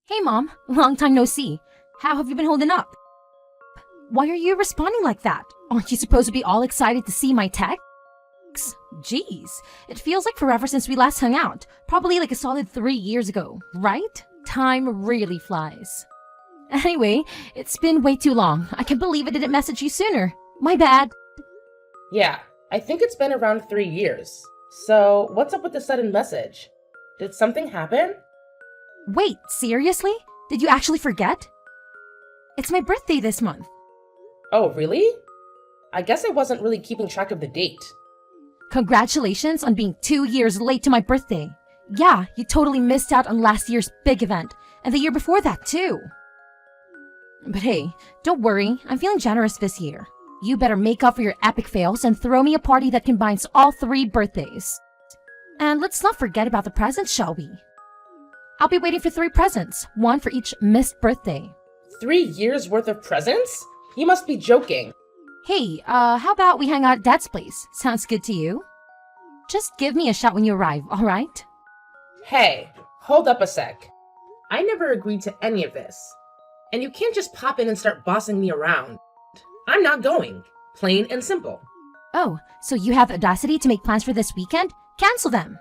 Hey Mom, long time no see. How have you been holding up? Why are you responding like that? Aren't you supposed to be all excited to see my texts? Jeez, it feels like forever since we last hung out. Probably like a solid 3 years ago, right? Time really flies. Anyway, it's been way too long. I can't believe I didn't message you sooner. My bad. Yeah, I think it's been around 3 years. So, what's up with the sudden message? Did something happen? Wait, seriously? Did you actually forget? It's my birthday this month. Oh, really? I guess I wasn't really keeping track of the date. Congratulations on being 2 years late to my birthday. Yeah, you totally missed out on last year's big event, and the year before that too. But hey, don't worry, I'm feeling generous this year. You better make up for your epic fails and throw me a party that combines all 3 birthdays. And let's not forget about the presents, shall we? I'll be waiting for 3 presents, 1 for each missed birthday. 3 years worth of presents? You must be joking. Hey, how about we hang out at Dad's place? Sounds good to you? Just give me a shout when you arrive, alright? Hey, hold up a sec. I never agreed to any of this. And you can't just pop in and start bossing me around. I'm not going. Plain and simple. Oh, so you have the audacity to make plans for this weekend? Cancel them!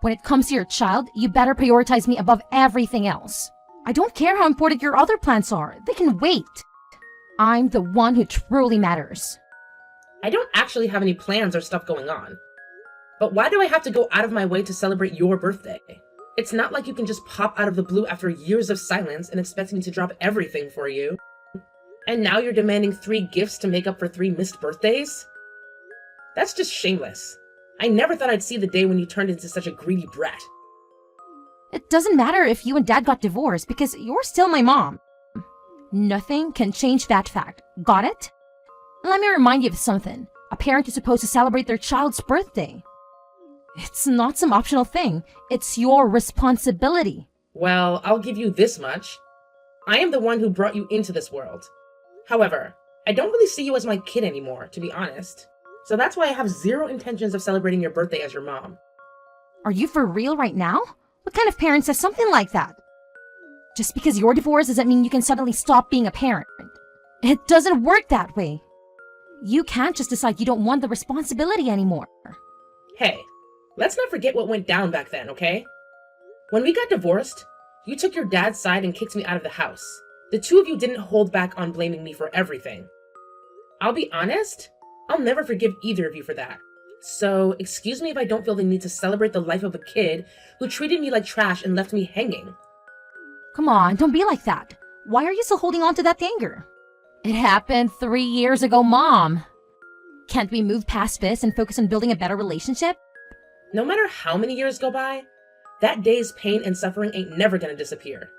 When it comes to your child, you better prioritize me above everything else. I don't care how important your other plans are. They can wait. I'm the one who truly matters. I don't actually have any plans or stuff going on. But why do I have to go out of my way to celebrate your birthday? It's not like you can just pop out of the blue after years of silence and expect me to drop everything for you. And now you're demanding 3 gifts to make up for 3 missed birthdays? That's just shameless. I never thought I'd see the day when you turned into such a greedy brat. It doesn't matter if you and Dad got divorced because you're still my mom. Nothing can change that fact. Got it? Let me remind you of something. A parent is supposed to celebrate their child's birthday. It's not some optional thing. It's your responsibility. Well, I'll give you this much. I am the one who brought you into this world. However, I don't really see you as my kid anymore, to be honest. So that's why I have zero intentions of celebrating your birthday as your mom. Are you for real right now? What kind of parent says something like that? Just because you're divorced doesn't mean you can suddenly stop being a parent. It doesn't work that way. You can't just decide you don't want the responsibility anymore. Hey, let's not forget what went down back then, okay? When we got divorced, you took your dad's side and kicked me out of the house. The two of you didn't hold back on blaming me for everything. I'll be honest, I'll never forgive either of you for that. So, excuse me if I don't feel the need to celebrate the life of a kid who treated me like trash and left me hanging. Come on, don't be like that. Why are you still holding on to that anger? It happened 3 years ago, Mom. Can't we move past this and focus on building a better relationship? No matter how many years go by, that day's pain and suffering ain't never gonna disappear.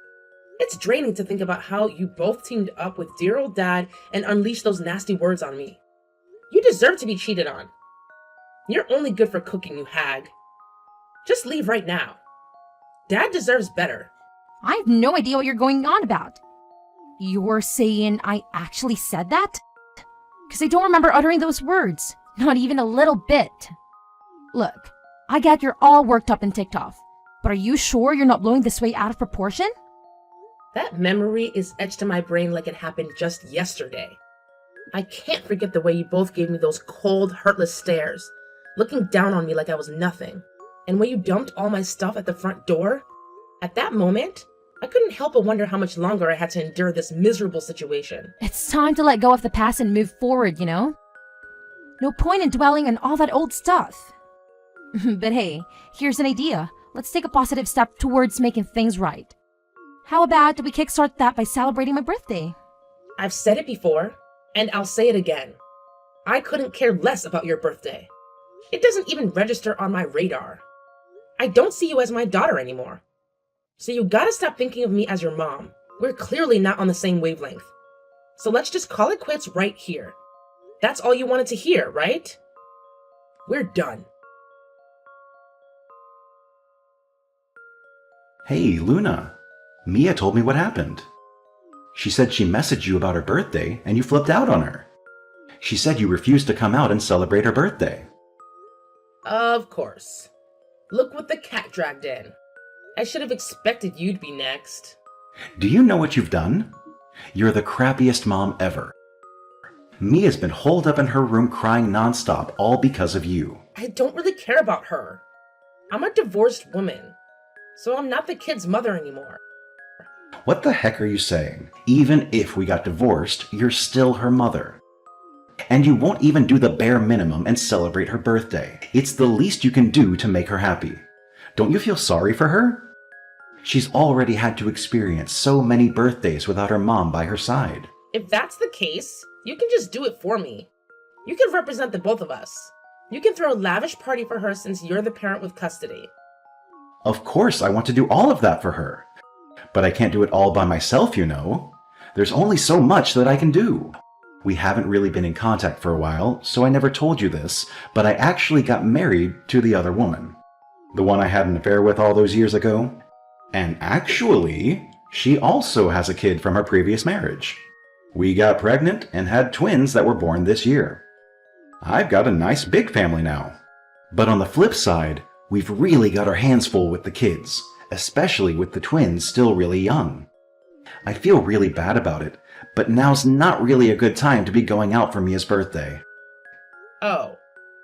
It's draining to think about how you both teamed up with dear old Dad and unleashed those nasty words on me. You deserve to be cheated on. You're only good for cooking, you hag. Just leave right now. Dad deserves better. I have no idea what you're going on about. You're saying I actually said that? Because I don't remember uttering those words. Not even a little bit. Look, I get you're all worked up and ticked off. But are you sure you're not blowing this way out of proportion? That memory is etched to my brain like it happened just yesterday. I can't forget the way you both gave me those cold, heartless stares, looking down on me like I was nothing. And when you dumped all my stuff at the front door, at that moment, I couldn't help but wonder how much longer I had to endure this miserable situation. It's time to let go of the past and move forward, you know? No point in dwelling on all that old stuff. But hey, here's an idea. Let's take a positive step towards making things right. How about we kickstart that by celebrating my birthday? I've said it before, and I'll say it again. I couldn't care less about your birthday. It doesn't even register on my radar. I don't see you as my daughter anymore. So you gotta stop thinking of me as your mom. We're clearly not on the same wavelength. So let's just call it quits right here. That's all you wanted to hear, right? We're done. Hey, Luna. Mia told me what happened. She said she messaged you about her birthday and you flipped out on her. She said you refused to come out and celebrate her birthday. Of course. Look what the cat dragged in. I should have expected you'd be next. Do you know what you've done? You're the crappiest mom ever. Mia's been holed up in her room crying nonstop, all because of you. I don't really care about her. I'm a divorced woman, so I'm not the kid's mother anymore. What the heck are you saying? Even if we got divorced, you're still her mother. And you won't even do the bare minimum and celebrate her birthday. It's the least you can do to make her happy. Don't you feel sorry for her? She's already had to experience so many birthdays without her mom by her side. If that's the case, you can just do it for me. You can represent the both of us. You can throw a lavish party for her since you're the parent with custody. Of course, I want to do all of that for her. But I can't do it all by myself, you know. There's only so much that I can do. We haven't really been in contact for a while, so I never told you this, but I actually got married to the other woman. The one I had an affair with all those years ago. And actually, she also has a kid from her previous marriage. We got pregnant and had twins that were born this year. I've got a nice big family now. But on the flip side, we've really got our hands full with the kids, especially with the twins still really young. I feel really bad about it, but now's not really a good time to be going out for Mia's birthday. Oh,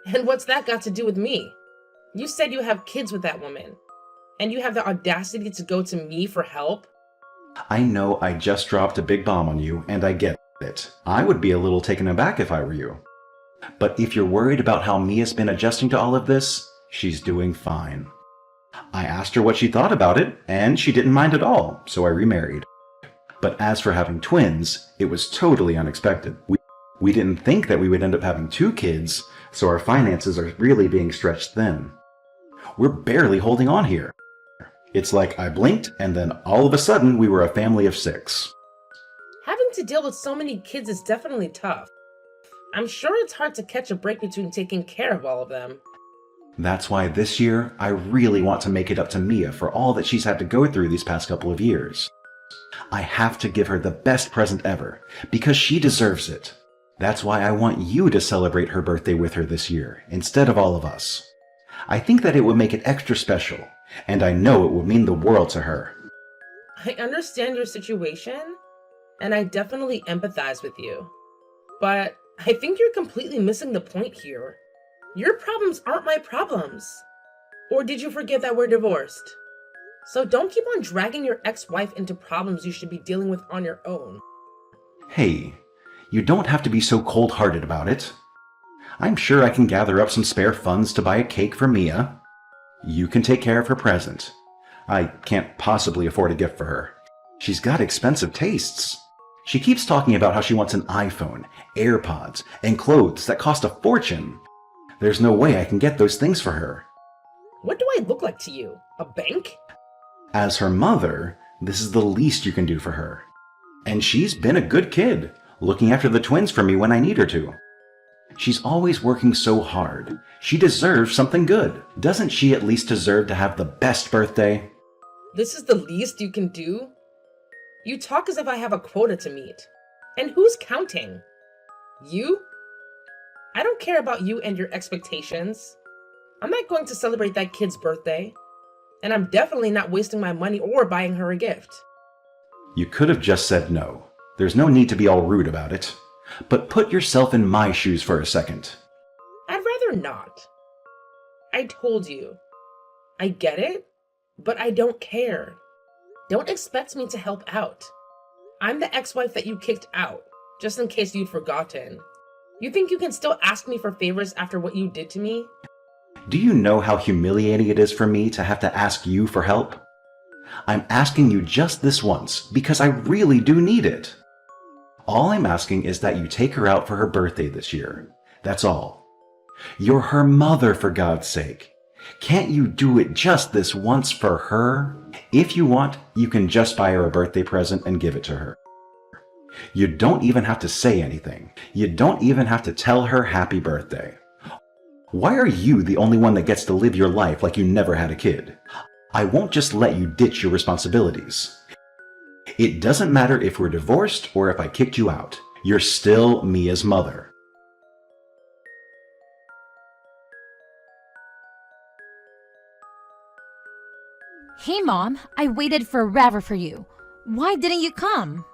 and what's that got to do with me? You said you have kids with that woman, and you have the audacity to go to me for help? I know I just dropped a big bomb on you, and I get it. I would be a little taken aback if I were you. But if you're worried about how Mia's been adjusting to all of this, she's doing fine. I asked her what she thought about it, and she didn't mind at all, so I remarried. But as for having twins, it was totally unexpected. We didn't think that we would end up having 2 kids, so our finances are really being stretched thin. We're barely holding on here. It's like I blinked, and then all of a sudden we were a family of 6. Having to deal with so many kids is definitely tough. I'm sure it's hard to catch a break between taking care of all of them. That's why this year, I really want to make it up to Mia for all that she's had to go through these past couple of years. I have to give her the best present ever, because she deserves it. That's why I want you to celebrate her birthday with her this year, instead of all of us. I think that it would make it extra special, and I know it would mean the world to her. I understand your situation, and I definitely empathize with you. But I think you're completely missing the point here. Your problems aren't my problems. Or did you forget that we're divorced? So don't keep on dragging your ex-wife into problems you should be dealing with on your own. Hey, you don't have to be so cold-hearted about it. I'm sure I can gather up some spare funds to buy a cake for Mia. You can take care of her present. I can't possibly afford a gift for her. She's got expensive tastes. She keeps talking about how she wants an iPhone, AirPods, and clothes that cost a fortune. There's no way I can get those things for her. What do I look like to you? A bank? As her mother, this is the least you can do for her. And she's been a good kid, looking after the twins for me when I need her to. She's always working so hard. She deserves something good. Doesn't she at least deserve to have the best birthday? This is the least you can do? You talk as if I have a quota to meet. And who's counting? You? I don't care about you and your expectations. I'm not going to celebrate that kid's birthday. And I'm definitely not wasting my money or buying her a gift. You could have just said no. There's no need to be all rude about it. But put yourself in my shoes for a second. I'd rather not. I told you. I get it, but I don't care. Don't expect me to help out. I'm the ex-wife that you kicked out, just in case you'd forgotten. You think you can still ask me for favors after what you did to me? Do you know how humiliating it is for me to have to ask you for help? I'm asking you just this once because I really do need it. All I'm asking is that you take her out for her birthday this year. That's all. You're her mother, for God's sake. Can't you do it just this once for her? If you want, you can just buy her a birthday present and give it to her. You don't even have to say anything. You don't even have to tell her happy birthday. Why are you the only one that gets to live your life like you never had a kid? I won't just let you ditch your responsibilities. It doesn't matter if we're divorced or if I kicked you out. You're still Mia's mother. Hey Mom, I waited forever for you. Why didn't you come?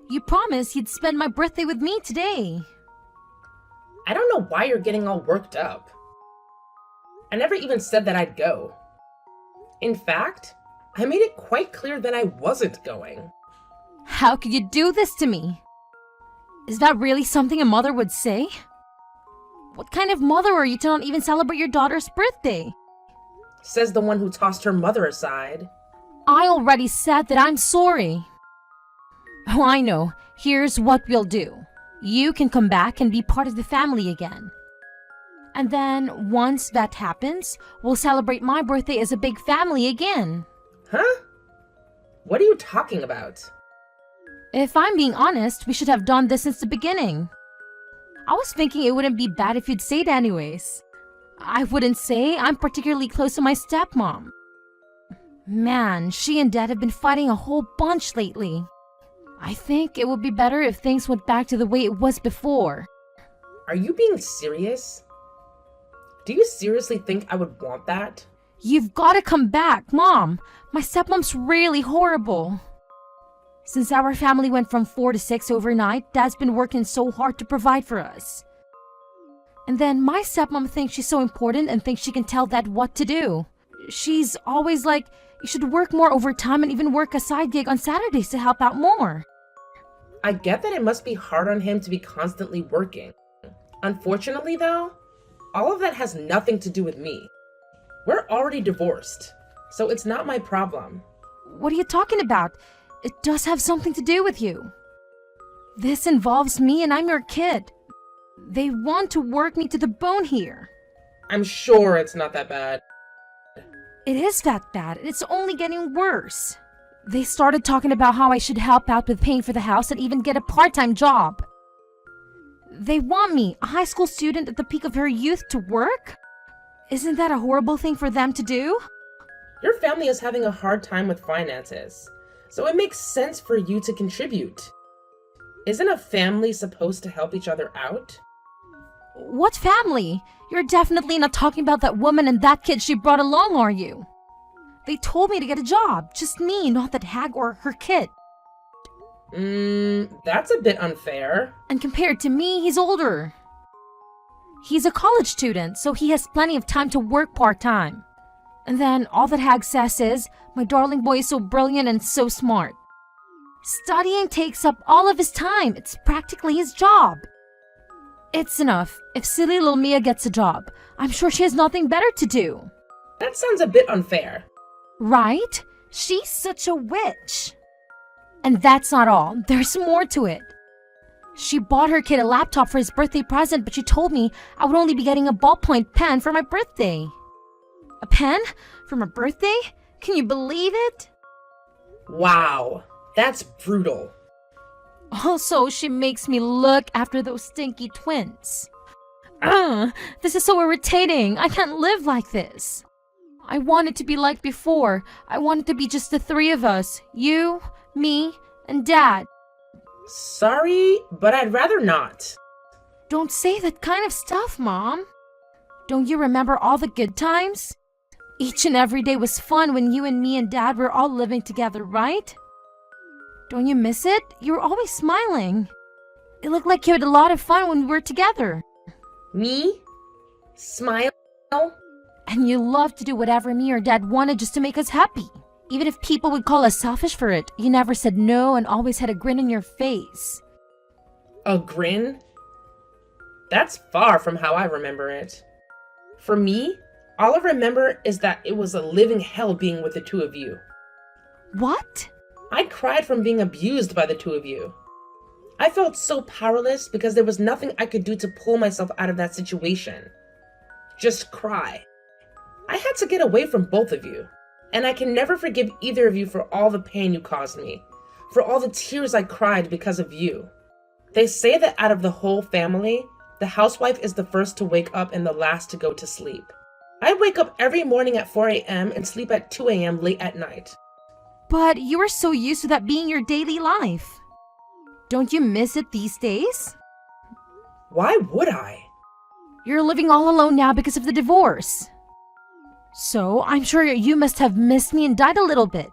You promised you'd spend my birthday with me today. I don't know why you're getting all worked up. I never even said that I'd go. In fact, I made it quite clear that I wasn't going. How could you do this to me? Is that really something a mother would say? What kind of mother are you to not even celebrate your daughter's birthday? Says the one who tossed her mother aside. I already said that I'm sorry. Oh, I know. Here's what we'll do. You can come back and be part of the family again. And then, once that happens, we'll celebrate my birthday as a big family again. Huh? What are you talking about? If I'm being honest, we should have done this since the beginning. I was thinking it wouldn't be bad if you'd say it anyways. I wouldn't say I'm particularly close to my stepmom. Man, she and Dad have been fighting a whole bunch lately. I think it would be better if things went back to the way it was before. Are you being serious? Do you seriously think I would want that? You've got to come back, Mom. My stepmom's really horrible. Since our family went from 4 to 6 overnight, Dad's been working so hard to provide for us. And then my stepmom thinks she's so important and thinks she can tell Dad what to do. She's always like, you should work more overtime and even work a side gig on Saturdays to help out more. I get that it must be hard on him to be constantly working. Unfortunately, though, all of that has nothing to do with me. We're already divorced, so it's not my problem. What are you talking about? It does have something to do with you. This involves me and I'm your kid. They want to work me to the bone here. I'm sure it's not that bad. It is that bad, and it's only getting worse. They started talking about how I should help out with paying for the house and even get a part-time job. They want me, a high school student at the peak of her youth, to work? Isn't that a horrible thing for them to do? Your family is having a hard time with finances, so it makes sense for you to contribute. Isn't a family supposed to help each other out? What family? You're definitely not talking about that woman and that kid she brought along, are you? They told me to get a job. Just me, not that hag or her kid. That's a bit unfair. And compared to me, he's older. He's a college student, so he has plenty of time to work part-time. And then all that hag says is, my darling boy is so brilliant and so smart. Studying takes up all of his time. It's practically his job. It's enough. If silly little Mia gets a job, I'm sure she has nothing better to do. That sounds a bit unfair. Right? She's such a witch. And that's not all. There's more to it. She bought her kid a laptop for his birthday present, but she told me I would only be getting a ballpoint pen for my birthday. A pen? For my birthday? Can you believe it? Wow, that's brutal. Also, she makes me look after those stinky twins. This is so irritating. I can't live like this. I want it to be like before. I want it to be just the three of us. You, me, and Dad. Sorry, but I'd rather not. Don't say that kind of stuff, Mom. Don't you remember all the good times? Each and every day was fun when you and me and Dad were all living together, right? Don't you miss it? You were always smiling. It looked like you had a lot of fun when we were together. Me? Smile? And you loved to do whatever me or Dad wanted just to make us happy. Even if people would call us selfish for it, you never said no and always had a grin on your face. A grin? That's far from how I remember it. For me, all I remember is that it was a living hell being with the two of you. What? I cried from being abused by the two of you. I felt so powerless because there was nothing I could do to pull myself out of that situation. Just cry. I had to get away from both of you, and I can never forgive either of you for all the pain you caused me, for all the tears I cried because of you. They say that out of the whole family, the housewife is the first to wake up and the last to go to sleep. I wake up every morning at 4 a.m. and sleep at 2 a.m. late at night. But you were so used to that being your daily life. Don't you miss it these days? Why would I? You're living all alone now because of the divorce. So I'm sure you must have missed me and died a little bit.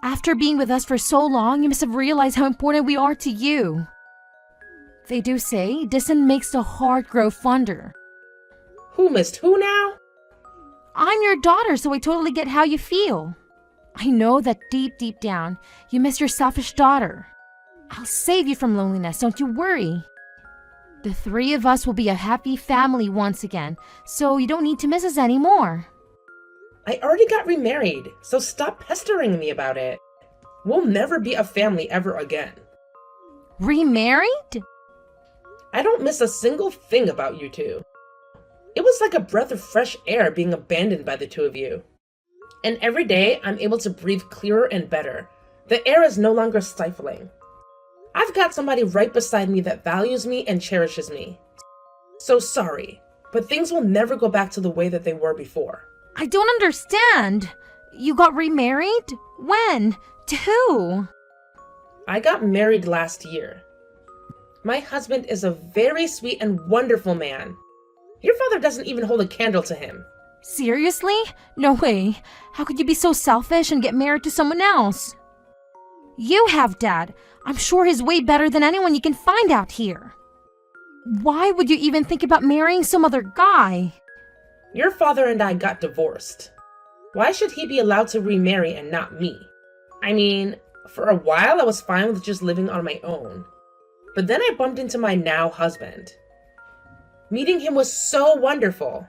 After being with us for so long, you must have realized how important we are to you. They do say distance makes the heart grow fonder. Who missed who now? I'm your daughter, so I totally get how you feel. I know that deep down, you miss your selfish daughter. I'll save you from loneliness, don't you worry. The three of us will be a happy family once again, so you don't need to miss us anymore. I already got remarried, so stop pestering me about it. We'll never be a family ever again. Remarried? I don't miss a single thing about you two. It was like a breath of fresh air being abandoned by the two of you. And every day, I'm able to breathe clearer and better. The air is no longer stifling. I've got somebody right beside me that values me and cherishes me. So sorry, but things will never go back to the way that they were before. I don't understand. You got remarried? When? To who? I got married last year. My husband is a very sweet and wonderful man. Your father doesn't even hold a candle to him. Seriously? No way. How could you be so selfish and get married to someone else? You have, Dad. I'm sure he's way better than anyone you can find out here. Why would you even think about marrying some other guy? Your father and I got divorced. Why should he be allowed to remarry and not me? I mean, for a while I was fine with just living on my own. But then I bumped into my now husband. Meeting him was so wonderful.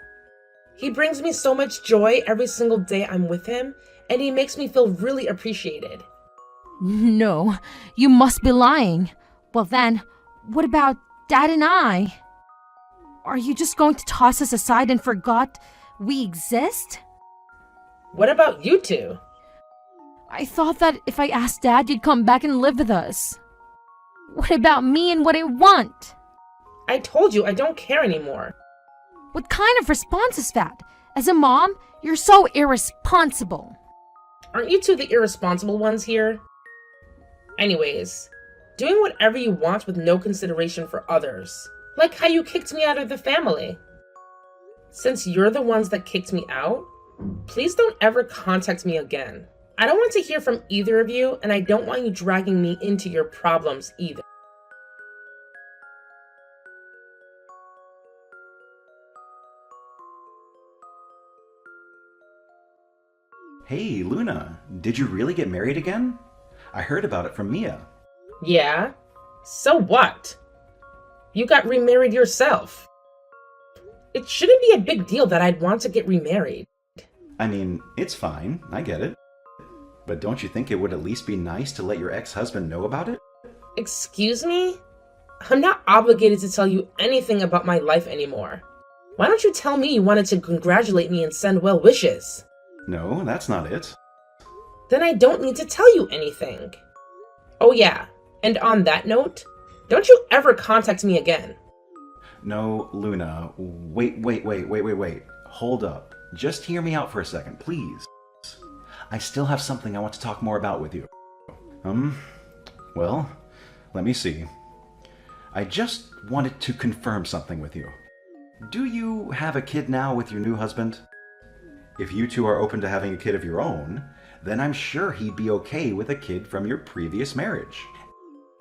He brings me so much joy every single day I'm with him, and he makes me feel really appreciated. No, you must be lying. Well then, what about Dad and I? Are you just going to toss us aside and forgot we exist? What about you two? I thought that if I asked Dad, you'd come back and live with us. What about me and what I want? I told you I don't care anymore. What kind of response is that? As a mom, you're so irresponsible. Aren't you two the irresponsible ones here? Anyways, doing whatever you want with no consideration for others. Like how you kicked me out of the family. Since you're the ones that kicked me out, please don't ever contact me again. I don't want to hear from either of you, and I don't want you dragging me into your problems either. Hey, Luna, did you really get married again? I heard about it from Mia. Yeah? So what? You got remarried yourself. It shouldn't be a big deal that I'd want to get remarried. I mean, it's fine, I get it. But don't you think it would at least be nice to let your ex-husband know about it? Excuse me? I'm not obligated to tell you anything about my life anymore. Why don't you tell me you wanted to congratulate me and send well wishes? No, that's not it. Then I don't need to tell you anything. Oh yeah, and on that note, don't you ever contact me again. No, Luna, wait. Hold up. Just hear me out for a second, please. I still have something I want to talk more about with you. Well, let me see. I just wanted to confirm something with you. Do you have a kid now with your new husband? If you two are open to having a kid of your own, then I'm sure he'd be okay with a kid from your previous marriage.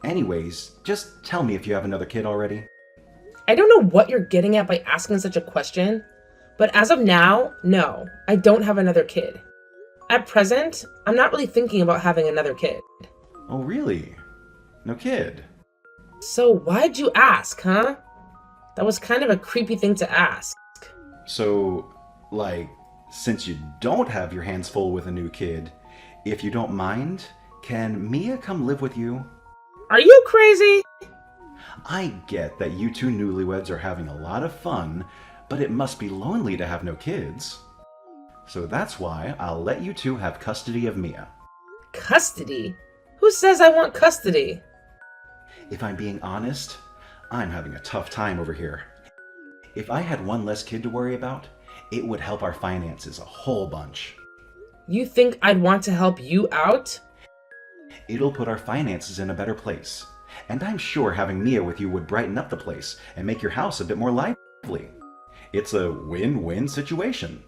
Anyways, just tell me if you have another kid already. I don't know what you're getting at by asking such a question, but as of now, no, I don't have another kid. At present, I'm not really thinking about having another kid. Oh, really? No kid? So why'd you ask, huh? That was kind of a creepy thing to ask. So, since you don't have your hands full with a new kid, if you don't mind, can Mia come live with you? Are you crazy? I get that you two newlyweds are having a lot of fun, but it must be lonely to have no kids. So that's why I'll let you two have custody of Mia. Custody? Who says I want custody? If I'm being honest, I'm having a tough time over here. If I had one less kid to worry about, it would help our finances a whole bunch. You think I'd want to help you out? It'll put our finances in a better place. And I'm sure having Mia with you would brighten up the place and make your house a bit more lively. It's a win-win situation.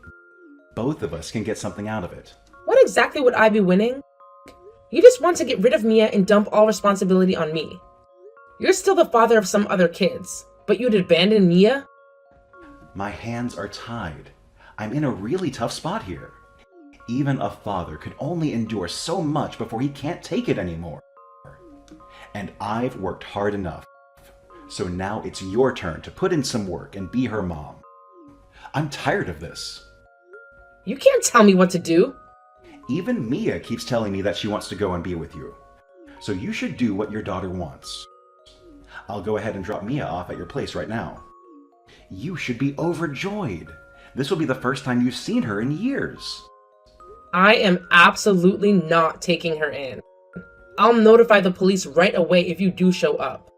both of us can get something out of it. What exactly would I be winning? You just want to get rid of Mia and dump all responsibility on me. You're still the father of some other kids, but you'd abandon Mia? My hands are tied. I'm in a really tough spot here. Even a father could only endure so much before he can't take it anymore. And I've worked hard enough. So now it's your turn to put in some work and be her mom. I'm tired of this. You can't tell me what to do. Even Mia keeps telling me that she wants to go and be with you. So you should do what your daughter wants. I'll go ahead and drop Mia off at your place right now. You should be overjoyed. This will be the first time you've seen her in years. I am absolutely not taking her in. I'll notify the police right away if you do show up.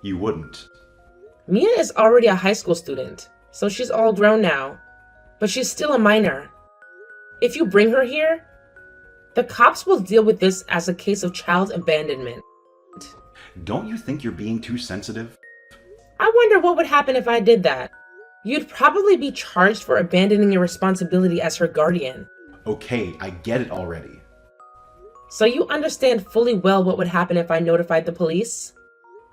You wouldn't. Mia is already a high school student, so she's all grown now. But she's still a minor. If you bring her here, the cops will deal with this as a case of child abandonment. Don't you think you're being too sensitive? I wonder what would happen if I did that. You'd probably be charged for abandoning your responsibility as her guardian. Okay, I get it already. So you understand fully well what would happen if I notified the police?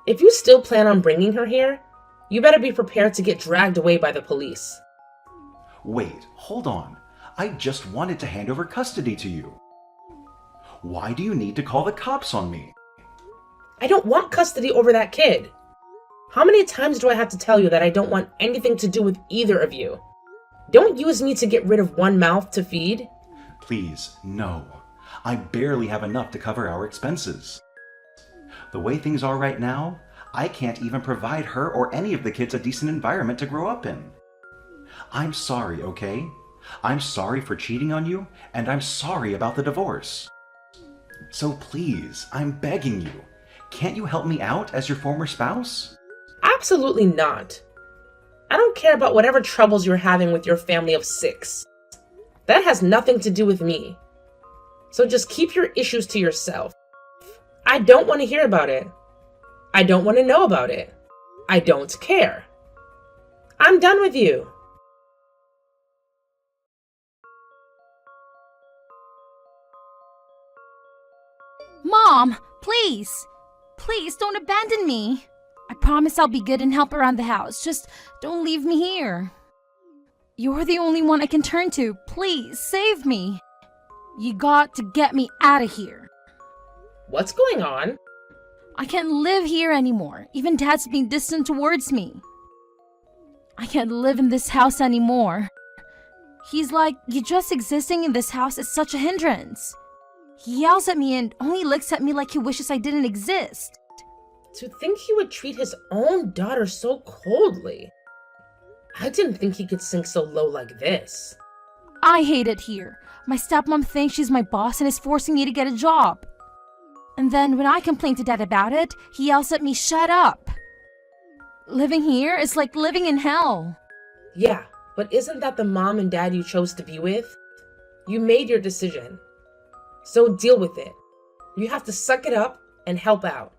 If you still plan on bringing her here, you better be prepared to get dragged away by the police. Wait, hold on. I just wanted to hand over custody to you. Why do you need to call the cops on me? I don't want custody over that kid. How many times do I have to tell you that I don't want anything to do with either of you? Don't use me to get rid of one mouth to feed. Please, no. I barely have enough to cover our expenses. The way things are right now, I can't even provide her or any of the kids a decent environment to grow up in. I'm sorry, okay? I'm sorry for cheating on you, and I'm sorry about the divorce. So please, I'm begging you, can't you help me out as your former spouse? Absolutely not. I don't care about whatever troubles you're having with your family of 6. That has nothing to do with me. So just keep your issues to yourself. I don't want to hear about it. I don't want to know about it. I don't care. I'm done with you. Mom, please. Please don't abandon me. I promise I'll be good and help around the house. Just don't leave me here. You're the only one I can turn to. Please, save me. You got to get me out of here. What's going on? I can't live here anymore. Even Dad's being distant towards me. I can't live in this house anymore. He's like, you just existing in this house is such a hindrance. He yells at me and only looks at me like he wishes I didn't exist. To think he would treat his own daughter so coldly. I didn't think he could sink so low like this. I hate it here. My stepmom thinks she's my boss and is forcing me to get a job. And then when I complain to Dad about it, he yells at me, shut up. Living here is like living in hell. Yeah, but isn't that the mom and dad you chose to be with? You made your decision. So deal with it. You have to suck it up and help out.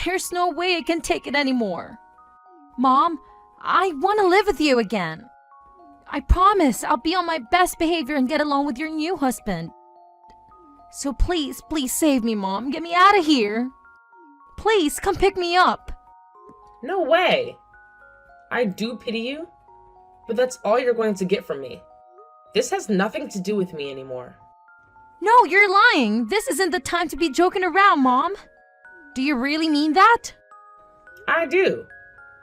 There's no way I can take it anymore. Mom, I want to live with you again. I promise I'll be on my best behavior and get along with your new husband. So please, please save me, Mom. Get me out of here. Please, come pick me up. No way. I do pity you, but that's all you're going to get from me. This has nothing to do with me anymore. No, you're lying. This isn't the time to be joking around, Mom. Do you really mean that? I do,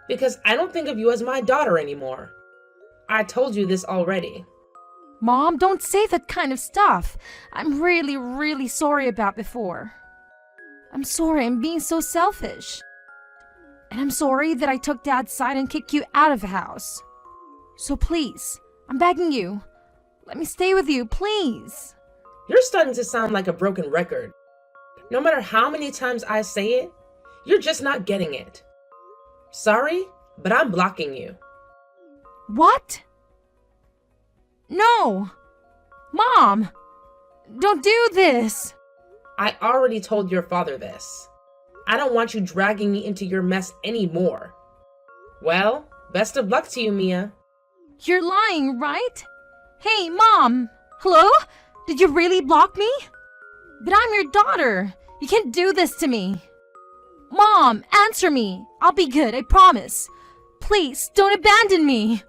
because I don't think of you as my daughter anymore. I told you this already. Mom, don't say that kind of stuff. I'm really, really sorry about before. I'm sorry I'm being so selfish. And I'm sorry that I took Dad's side and kicked you out of the house. So please, I'm begging you, let me stay with you, please. You're starting to sound like a broken record. No matter how many times I say it, you're just not getting it. Sorry, but I'm blocking you. What? No! Mom! Don't do this! I already told your father this. I don't want you dragging me into your mess anymore. Well, best of luck to you, Mia. You're lying, right? Hey, Mom! Hello? Did you really block me? But I'm your daughter. You can't do this to me. Mom, answer me. I'll be good, I promise. Please, don't abandon me.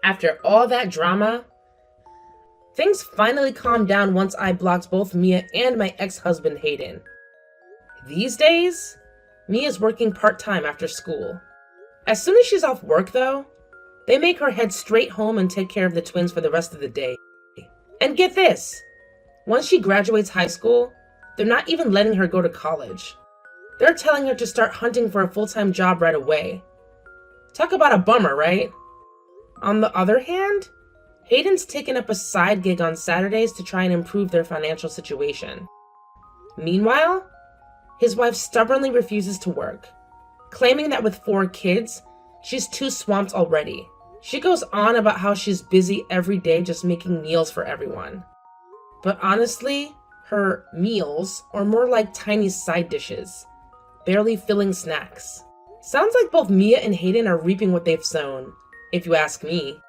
After all that drama, things finally calmed down once I blocked both Mia and my ex-husband Hayden. These days, Mia's working part-time after school. As soon as she's off work, though, they make her head straight home and take care of the twins for the rest of the day. And get this, once she graduates high school, they're not even letting her go to college. They're telling her to start hunting for a full-time job right away. Talk about a bummer, right? On the other hand, Hayden's taken up a side gig on Saturdays to try and improve their financial situation. Meanwhile, his wife stubbornly refuses to work, claiming that with 4 kids, she's too swamped already. She goes on about how she's busy every day just making meals for everyone. But honestly, her meals are more like tiny side dishes, barely filling snacks. Sounds like both Mia and Hayden are reaping what they've sown, if you ask me.